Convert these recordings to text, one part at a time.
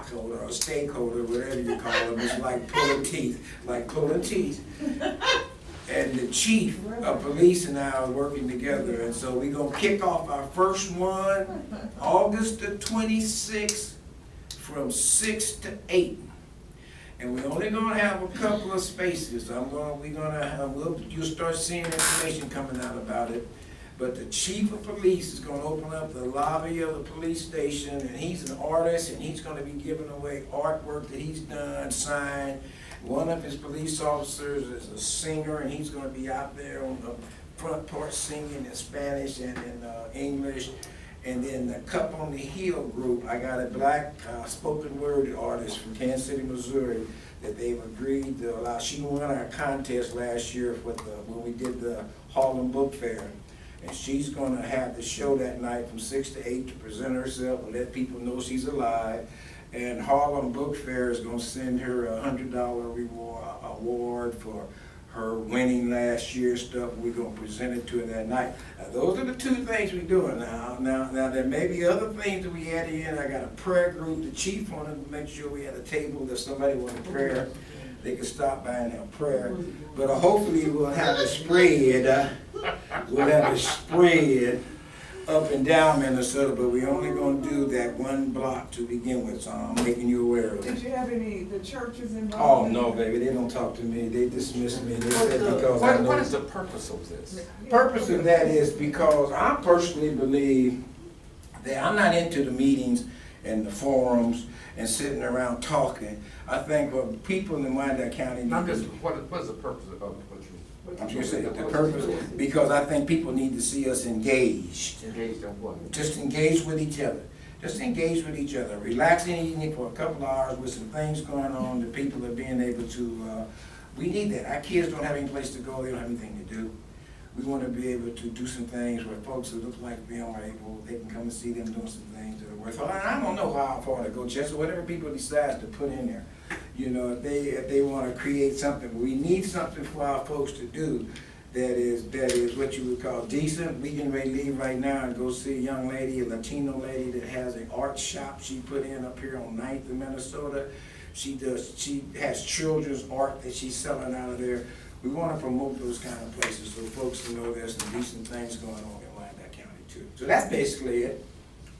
stockholder or stakeholder, whatever you call them. It's like pulling teeth. And the chief of police and I are working together, and so we're gonna kick off our first one August the 26th from 6 to 8. And we're only gonna have a couple of spaces. You'll start seeing information coming out about it. But the chief of police is gonna open up the lobby of the police station, and he's an artist, and he's gonna be giving away artwork that he's done, signed. One of his police officers is a singer, and he's gonna be out there on the front porch singing in Spanish and in English. And then the Cup on the Hill group, I got a black spoken word artist from Kansas City, Missouri, that they've agreed to allow. She won our contest last year when we did the Harlem Book Fair. And she's gonna have the show that night from 6 to 8 to present herself and let people know she's alive. And Harlem Book Fair is gonna send her a $100 award for her winning last year's stuff. We're gonna present it to her that night. Now, those are the two things we're doing now. Now there may be other things that we add in. I got a prayer group. The chief wanted to make sure we had a table if somebody wanted prayer. They could stop by and have prayer. But hopefully we'll have a spread. We'll have a spread up and down Minnesota, but we're only gonna do that one block to begin with, so I'm making you aware of it. Did you have the churches involved? Oh, no, baby, they don't talk to me, they dismiss me, they said because I know. What is the purpose of this? Purpose of that is because I personally believe that I'm not into the meetings and the forums and sitting around talking. I think what people in Wyandotte County need Not to. just, what is the purpose of what you? I'm just saying, the purpose, because I think people need to see us engaged. Engaged in what? Just engage with each other. Just engage with each other. Relax in the evening for a couple of hours with some things going on that people are being able to, we need that. Our kids don't have any place to go, they don't have anything to do. We want to be able to do some things where folks who look like them are able, they can come and see them doing some things that are worthwhile. And I don't know how far to go, Chester, whatever people decide to put in there. You know, if they want to create something, we need something for our folks to do that is what you would call decent. We can ready to leave right now and go see a young lady, a Latino lady that has an art shop she put in up here on 9th in Minnesota. She has children's art that she's selling out of there. We want to promote those kind of places so folks know there's some decent things going on in Wyandotte County too. So that's basically it.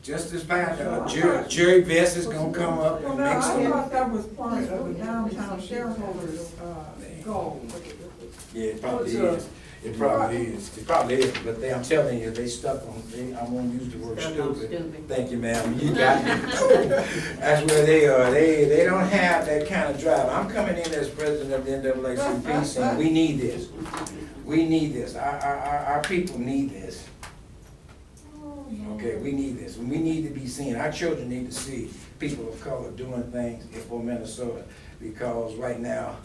Just as bad, Jerry Vest is gonna come up Well, and no, make I some. thought that was part of the downtown shareholders, goal. Yeah, it probably is. It probably is. It probably is. But I'm telling you, they stuck on. I won't use the word stupid. Thank you, ma'am. You got me. That's where they are. They don't have that kind of drive. I'm coming in as president of the NAACP, saying we need this. We need this. Our people need this. Okay, we need this. We need to be seen. Our children need to see people of color doing things for Minnesota, because right now,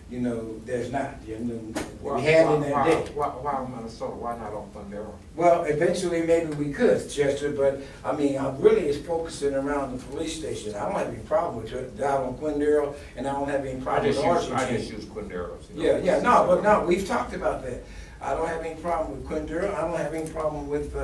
you know, there's not. You know, we had in that day. Why Minnesota? Why not on Thundera? Well, eventually maybe we could, Chester, but I mean, I'm really focusing around the police station. I don't have any problem with it. Down on Quindale, and I don't have any problem with Argentine. I just use Quindera. Yeah, no, we've talked about that. I don't have any problem with Quindale. I don't have any problem with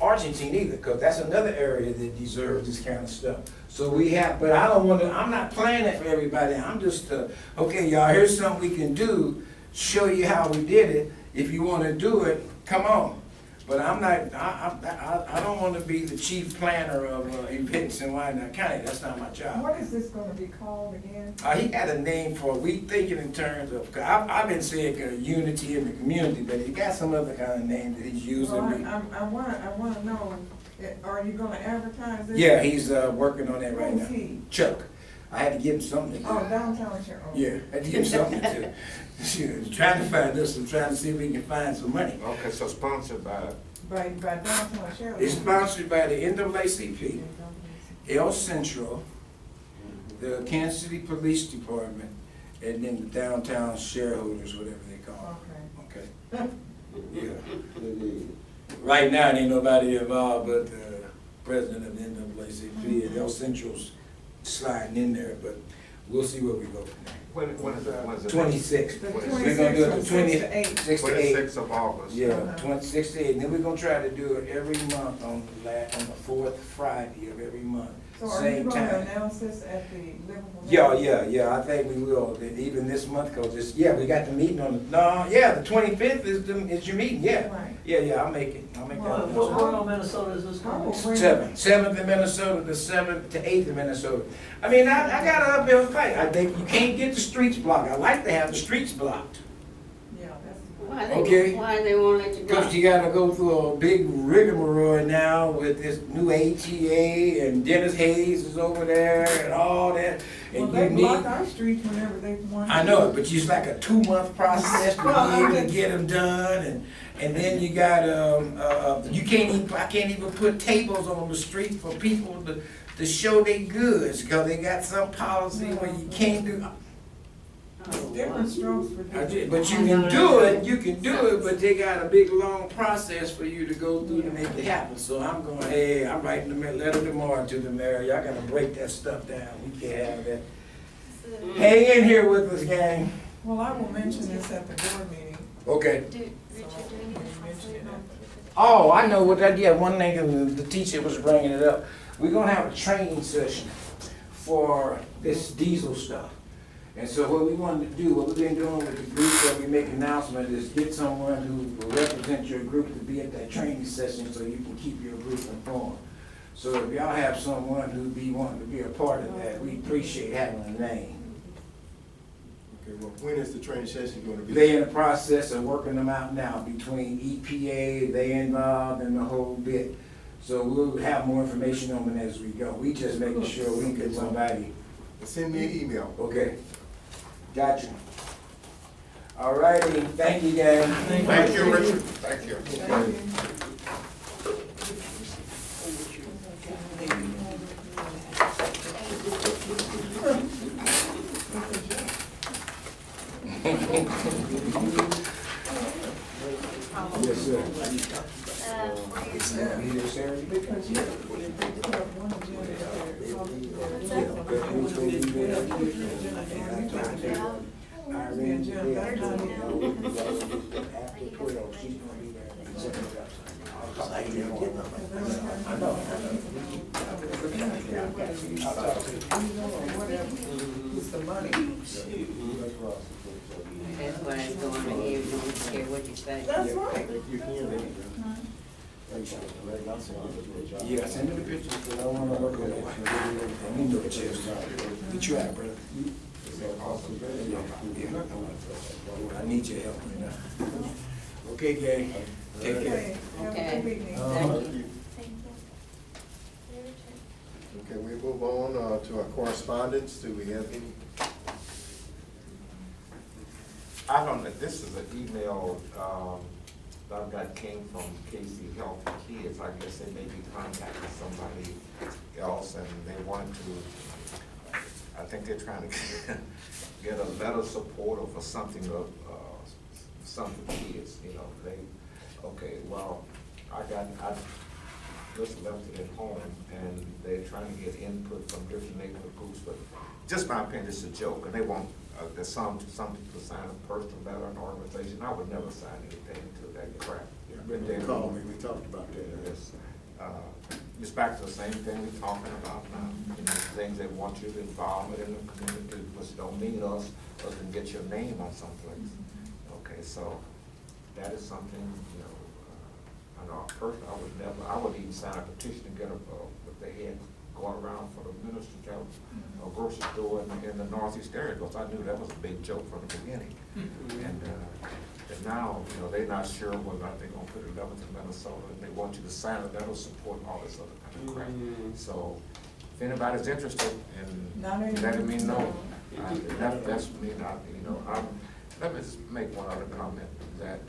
Argentine either, because that's another area that deserves this kind of stuff. So we have, but I don't want to, I'm not playing it for everybody. I'm just, okay, y'all, here's something we can do, show you how we did it. If you want to do it, come on. But I'm not, I don't want to be the chief planner of events in Wyandotte County. That's not my job. What is this gonna be called again? He had a name for it. We thinking in terms of, I've been saying unity in the community, but he got some other kind of name that he's using. Well, I wanna know, are you gonna advertise this? Yeah, he's working on that right now. Who's he? Chuck. I had to give him something to do. Oh, downtown share. Oh. Yeah, I had to give him something to do. Trying to find this, I'm trying to see if we can find some money. Okay, so sponsored by. By downtown share. It's sponsored by the NAACP, El Central, the Kansas City Police Department, and then the downtown shareholders, whatever they call it. Okay. Yeah. Right now, ain't nobody involved but the president of the NAACP, and El Central's sliding in there, but we'll see where we go from there. When is it? 26th. The We're gonna do it the 26th from 6 to 8. 6 to 8. 26th of August. Yeah, Uh-huh. 26 to 8. And then we're gonna try to do it every month on the fourth Friday of every month. So are you same gonna time. announce this at the Liverpool? Yeah, I think we will, even this month, cause it's, yeah, we got the meeting on, the 25th is your meeting, yeah. Right. Yeah, I'll make it, I'll make Well, that. What part of Minnesota is this I will going? bring- Seventh in Minnesota, the 7th to 8th in Minnesota. I mean, I got an uphill fight. I think you can't get the streets blocked. I like to have the streets blocked. Yeah, that's. Okay. Why they won't let you go? Because you gotta go through a big rigmarole now with this new ATA and Dennis Hayes is over there and all that. Well, And they you block need, our streets whenever they want. I know it, but it's like a 2-month process to Well, be I'm able to just- get them done. And then you got, you can't even, I can't even put tables on the street for people to show their goods because they got some policy where you can't do. Different strokes for different. But you can do it, but they got a big, long process for you to go through to make it happen. So I'm going, hey, I'm writing a letter tomorrow to the mayor, y'all gotta break that stuff down, we can't have that. Hang in here with us, gang. Well, I will mention this at the board meeting. Okay. So we mention it at Oh, I know what that, yeah, one thing, the teacher was bringing it up. We're gonna have a training session for this diesel stuff. And so what we wanted to do, what we've been doing with the group that we make announcement is get someone who will represent your group to be at that training session so you can keep your group informed. So if y'all have someone who'd be wanting to be a part of that, we appreciate having a name. Okay, well, when is the training session gonna be? They in the process of working them out now between EPA, they involved in the whole bit. So we'll have more information on them as we go. We just making sure we can get somebody. Send me an email. Okay, gotcha. All righty, thank you, guys. Thank you, Richard. Thank you. Thank you. Yes, sir. Where Be there Saturday? Because you have one agenda there, talking to their. Yeah, okay, who's gonna be there? Irene, Yeah, yeah, that's not it. after 12, she's gonna be there. I know. I'll talk to you. Whatever, it's the money. That's why it's going ahead, we don't care what you say. That's right. Yeah, send me the pictures, because I wanna work on it. You know the chest. You try, brother. I need your help right now. Okay, gang, take care. Okay, have a good evening. Thank you. Okay, we move on to our correspondence. Do we have any? I don't know, this is an email, that I've got came from KC Health Kids. I guess they may be contacting somebody else and they want to, I think they're trying to get a letter of support or for something of, something for kids, you know, okay, well, I just left it at home and they're trying to get input from different neighborhood groups, but just my opinion, it's a joke, and they want, there's some people sign a personal letter, an organization, I would never sign anything to that crap. They called me, we talked about that. Yes. It's back to the same thing we're talking about now, you know, things they want you to involve in the community, which don't mean us can get your name on someplace. Okay, so that is something, you know, I know personally, I would even sign a petition to get what they had going around for the minister to have a grocery store in the northeast area, because I knew that was a big joke from the beginning. And now, you know, they're not sure whether or not they're gonna put it up in Minnesota, and they want you to sign it, that'll support all this other kind of crap. So, if anybody's interested in Not anymore. letting me know, that's me, not, you know, let me just make one other comment, that,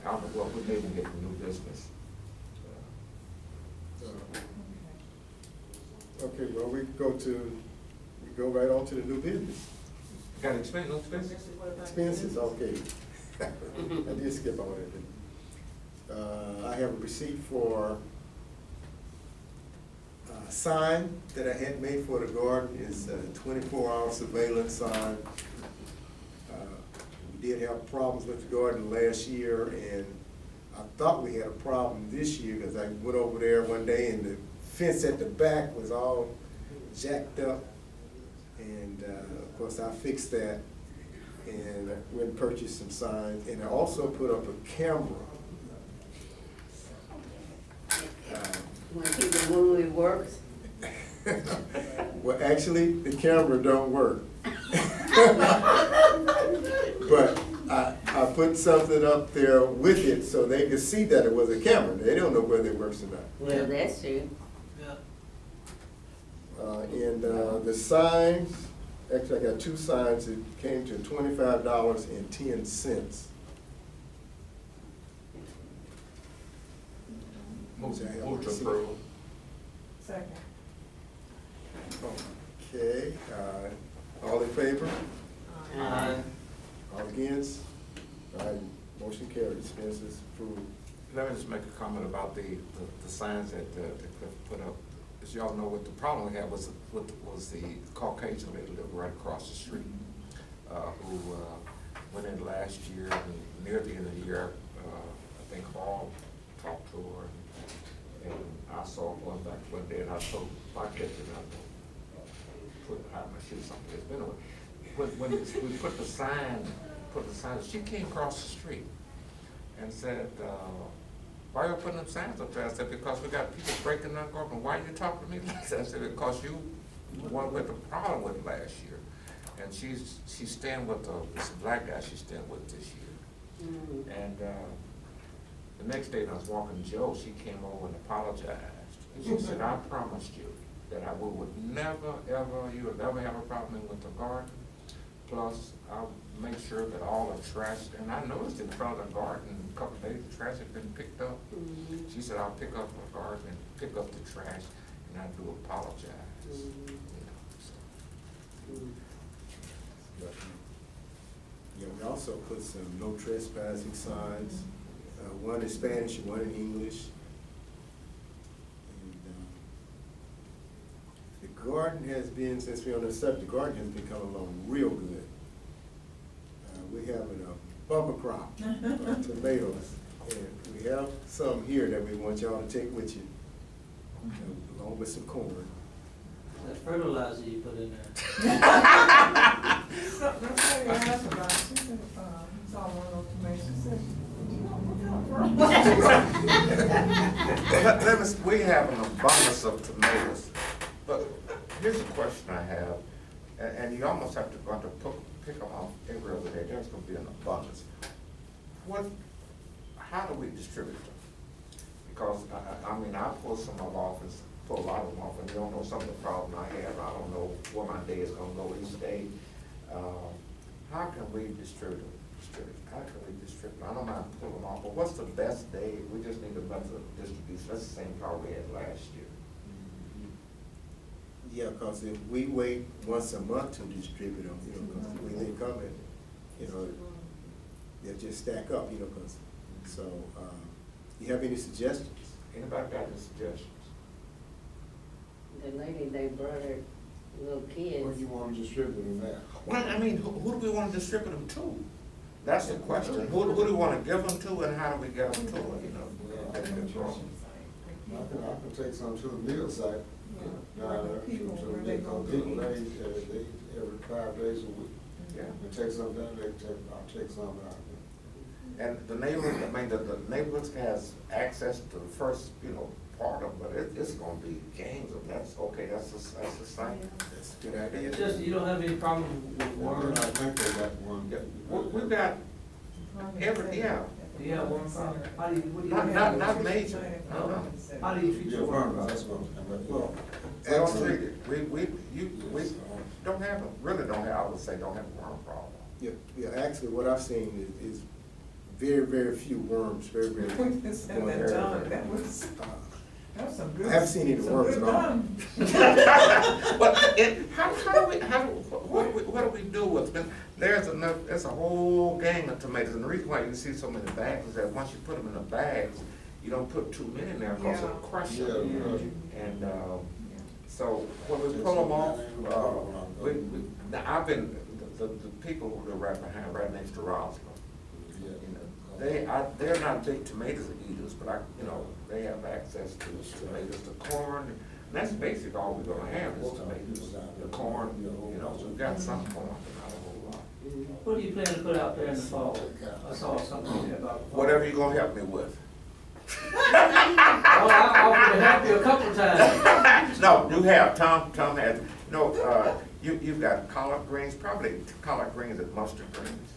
I don't know, well, we maybe get new business. Okay, well, we go right on to the new business. Got to explain, no expense? Expenses, okay. I did skip on it. I have a receipt for a sign that I had made for the garden. It's a 24-hour surveillance sign. We did have problems with the garden last year, and I thought we had a problem this year because I went over there one day and the fence at the back was all jacked up. And, of course, I fixed that and went and purchased some signs. And I also put up a camera. When people move, it works. Well, actually, the camera don't work. But I put something up there with it so they could see that it was a camera. They don't know whether it works or not. Well, that's true. And the signs, actually I got two signs, it came to $25.10. Move to approve. Second. Okay, all in favor? Uh, All against? All right, motion carries, dispenses approved. Let me just make a comment about the signs that Cliff put up. As y'all know, what the problem we had was the Caucasian lady that lived right across the street, who went in last year, and near the end of the year, I think Hall talked to her, and I saw her going back one day, and I told my kid that I put out my shoe something. It's been a when we put the sign, she came across the street and said, why are you putting them signs up there? I said, because we got people breaking our government. Why are you talking to me like that? I said, because you one with the problem with last year. And she's staying with this black guy she's staying with this year. And the next day when I was walking Joe, she came over and apologized. And she said, I promised you that I would never, ever, you would never have a problem with the garden. Plus, I'll make sure that all the trash, and I noticed in front of the garden, a couple of days, the trash had been picked up. She said, I'll pick up the garden and pick up the trash, and I do apologize. You know, so. Yeah, we also put some no trespassing signs, one in Spanish and one in English. And the garden has been, since we're on the subject, the garden has been coming along real good. We're having a bumper crop of tomatoes, and we have some here that we want y'all to take with you, along with some corn. That fertilizer you put in there. So, that's what you asked about, she said, saw one of those tomatoes, she said, We have an abundance of tomatoes, but here's a question I have, and you almost have to pick them off every other day. There's going to be an abundance. How do we distribute them? Because I mean, I pull some of them off, and pull a lot of them off, and you don't know some of the problems I have. I don't know where my day is going to go each day. How can we distribute them? How can we distribute them? I don't mind pulling them off, but what's the best day? We just need a method of distribution. That's the same problem we had last year. Yeah, because if we wait once a month to distribute them, you know, because the way they come in, you know, they'll just stack up, you know, because, so, you have any suggestions? Anybody got any suggestions? The lady, they brought her little kids. Where do you want to distribute them at? Well, I mean, who do we want to distribute them to? That's the question. Who do we want to give them to, and how do we give them to them, you know? I can take some to the mill site. People, To where the they go people, to they eat. every 5 days a week. Yeah. They take some down, I'll take some out. And the neighborhood, I mean, the neighborhoods has access to the first, you know, part of it, but it's gonna be gangs of, that's okay, that's the same. That's a good idea. It's just, you don't have any problem with Well, worms? I think they got one. Yeah, we've got every, yeah, Do you have worm problem? How do you, what do you? not major. How do you treat Yeah, your worm that's problem? what I'm Well, We don't actually, treat it, we don't have, really don't have, I would say, don't have a worm problem. yeah, actually, what I've seen is very, very few worms, very, very. When you said that, John, that was, uh, that was some good. I haven't seen any some worms good at all. done. But how do we do with them? There's a whole gang of tomatoes, and the reason why you see so many bags is that once you put them in the bags, you don't put too many in there because it'll crush them. Yeah. And, so when we pull them off, now I've been, the people who live right next to Roswell, you know, they're not big tomato eaters, but they have access to tomatoes, the corn. That's basically all we're gonna have is tomatoes, the corn, you know, we've got some corn, but not a whole lot. What do you plan to put out there in the fall? I saw something there about. the fall. Whatever you gonna help me with. Oh, I offered to help you a couple times. No, you have, Tom has, no, you've got collard greens, probably collard greens and mustard greens.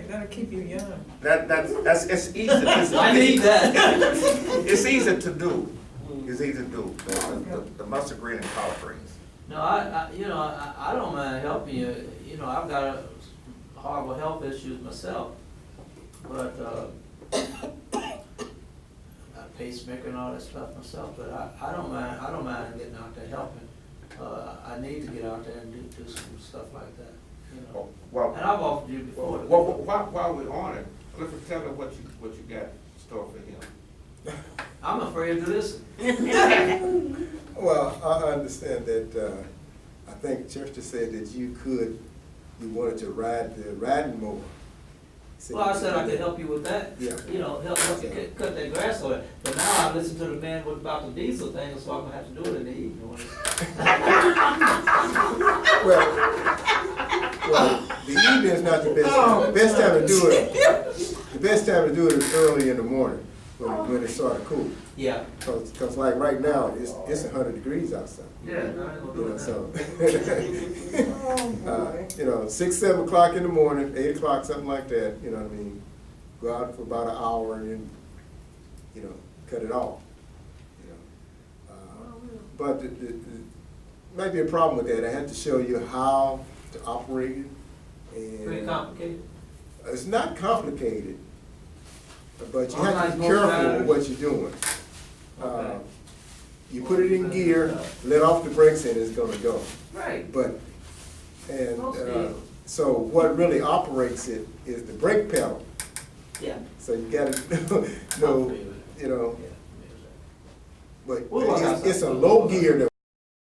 That'll keep you young. That's, it's easy. I need that. It's easy to do. It's easy to do, the mustard green and collard greens. No, I don't mind helping you, you know, I've got horrible health issues myself, but, a pacemaker and all that stuff myself, but I don't mind getting out there helping. I need to get out there and do some stuff like that, you know. Well, And I've offered you before. while we're on it, Clifford, tell me what you got in store for him. I'm afraid to listen. Well, I understand that, I think Chester said that you wanted to ride the riding mower. Well, I said I could help you with that. Yeah. You know, help you cut that grass away. But now I listen to the man about the diesel thing, so I'm gonna have to do it in the evening. Well, the evening is not the best time. The best time to do it, the best time to do it is early in the morning, when it's sort of cool. Yeah. Cause like right now, it's 100 degrees outside. Yeah, I ain't gonna You do know, it now. so, you know, 6, 7 o'clock in the morning, 8 o'clock, something like that, you know what I mean? Go out for about an hour and then, you know, cut it off, you know. But might be a problem with that. I had to show you how to operate it. And Pretty complicated. it's not complicated, but you All have to right, be go careful back. with what you're doing. Okay. You put it in gear, let off the brakes and it's gonna go. Right. But, and, Full speed. so what really operates it is the brake pedal. Yeah. So you gotta know, you know, Yeah. but We'll work out it's a something. low gear that